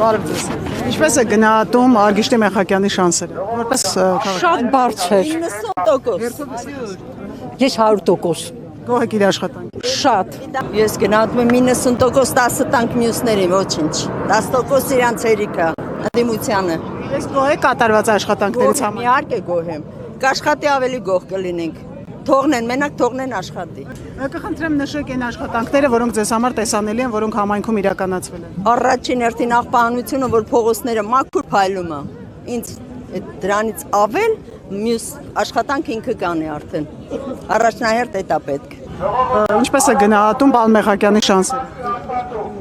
Բարև ձեզ։ Ինչպես է գնահատում Արգիշտի Մեխակյանի շանսերը։ Որպես Շատ բարձր։ 90%։ Ես 100%։ Գոհ եք իր աշխատանք։ Շատ։ Ես գնահատում եմ 90% 10 տանք մյուսներին, ոչինչ։ 10% իրանց հերիքա, ընդդիմությանը։ Ես գոհ եք կատարված աշխատանքներից համար։ Իհարկե գոհ եմ։ Կաշխատի ավելի գոհ կլինենք։ Թողնեն, մենակ թողնեն աշխատի։ Կխնդրեմ նշեք այն աշխատանքները, որոնք ձեզ համար տեսանելի են, որոնք համայնքում իրականացվել են։ Առաջին հերթին աղբանությունը, որ փողոցները մաքուր փայլում է։ Ինձ դրանից ավել մյուս աշխատանք ինքը կանի արդեն։ Առաջնահերթ դա պետք։ Ինչպես է գնահատում պարոն Մեխակյանի շանսերը։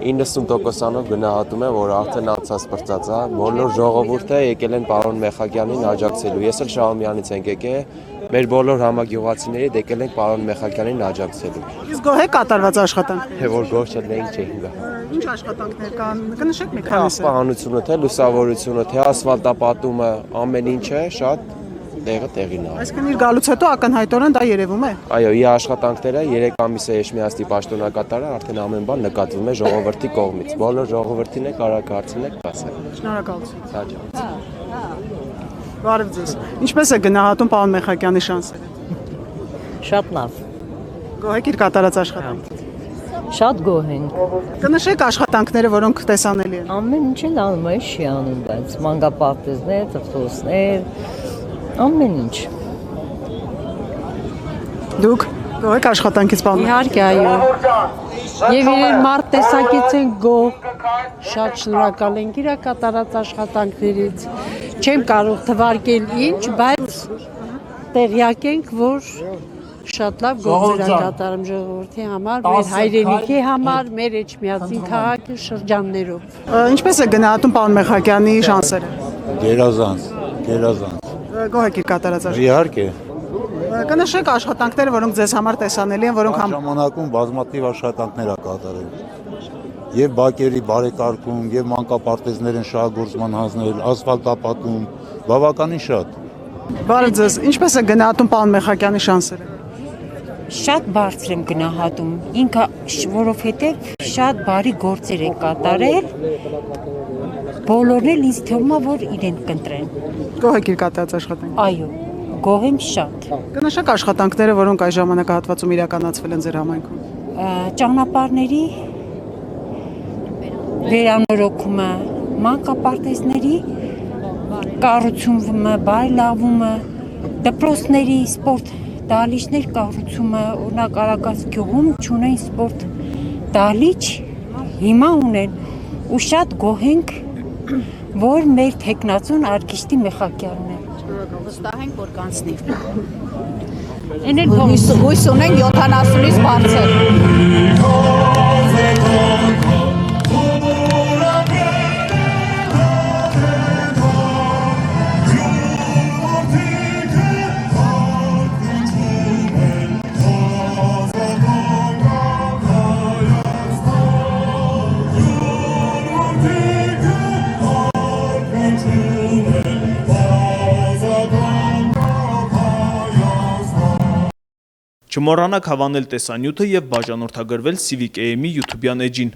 90%-անով գնահատում եմ, որ արդեն անցած պրծած է, բոլոր ժողովուրդը եկել են պարոն Մեխակյանին աջակցելու։ Ես էլ Շահումյանից ենք եկել, մեր բոլոր համագյուղացիների եկել ենք պարոն Մեխակյանին աջակցելու։ Իսկ գոհ եք կատարված աշխատանքներից։ Թե որ գոհ չլինենք չէինք գա։ Ինչ աշխատանքներ կան։ Կնշեք մի քանիսը։ Աղբահանությունը, թե լուսավորությունը, թե ասֆալտապատումը, ամեն ինչը շատ տեղին է։ Այսինքն իր գալուց հետո ակնհայտորեն դա երևում է։ Այո, իր աշխատանքները 3 ամիս է Էշմիածնի պաշտոնակատարը, արդեն ամեն բան նկատվում է ժողովրդի կողմից։ Բոլոր ժողովրդին է կարակ հարցին եք ասել։ Շնորհակալություն։ Հաջողություն։ Բարև ձեզ։ Ինչպես է գնահատում պարոն Մեխակյանի շանսերը։ Շատ լավ։ Գոհ եք իր կատարած աշխատանքից։ Շատ գոհ ենք։ Կնշեք աշխատանքները, որոնք տեսանելի են։ Ամեն ինչ էլ անում է չի անում, բայց մանկապարտեզներ, տվտոսներ, ամեն ինչ։ Դուք գոհ եք աշխատանքից պարոն։ Իհարկե, այո։ Եվ իրեն մարդ տեսակից են գոհ, շատ շնորհակալ ենք իր կատարած աշխատանքներից։ Չեմ կարող թվարկել ինչ, բայց տեղյակ ենք, որ շատ լավ գործեր են կատարում ժողովրդի համար, մեր հայրենիքի համար, մեր Էջմիածին քաղաքի շրջաններով։ Ինչպես է գնահատում պարոն Մեխակյանի շանսերը։ Գերազանց։ Գոհ եք իր կատարած աշխատանքից։ Իհարկե, Կնշեք աշխատանքները, որոնք ձեզ համար տեսանելի են, որոնք ժամանակում բազմաթիվ աշխատանքներ ա կատարել։ Եվ բակերի բարեկարգում, եւ մանկապարտեզներ են շահագործման հանձնել, ասֆալտապատում, բավականին շատ։ Բարև ձեզ, ինչպես է գնահատում պարոն Մեխակյանի շանսերը։ Շատ բարձր եմ գնահատում, ինքը որովհետև շատ բարի գործեր է կատարել, բոլորն էլ ինձ թվում է, որ իրեն կընտրեն։ Գոհ եք իր կատարած աշխատանքից։ Այո, գոհ եմ շատ։ Կնշեք աշխատանքները, որոնք այս ժամանակահատվածում իրականացվել են ձեր համայնքում։ Ճանապարհների վերանորոգումը, մանկապարտեզների կառուցումը, բարելավումը, դպրոցների սպորտ դահլիճներ կառուցումը, օրինակ Արագած գյուղում չունեն սպորտ դահլիճ, հիմա ունեն ու շատ գոհ ենք, որ մեր թեկնածուն Արգիշտի Մեխակյանն է։ Վստահ ենք, որ կանցնի։ Հույս ունենք 70-ից բարձր։ Չմոռանաք հավանել տեսանյութը և բաժանորդագրվել Civic AM-ի YouTube-յան էջին։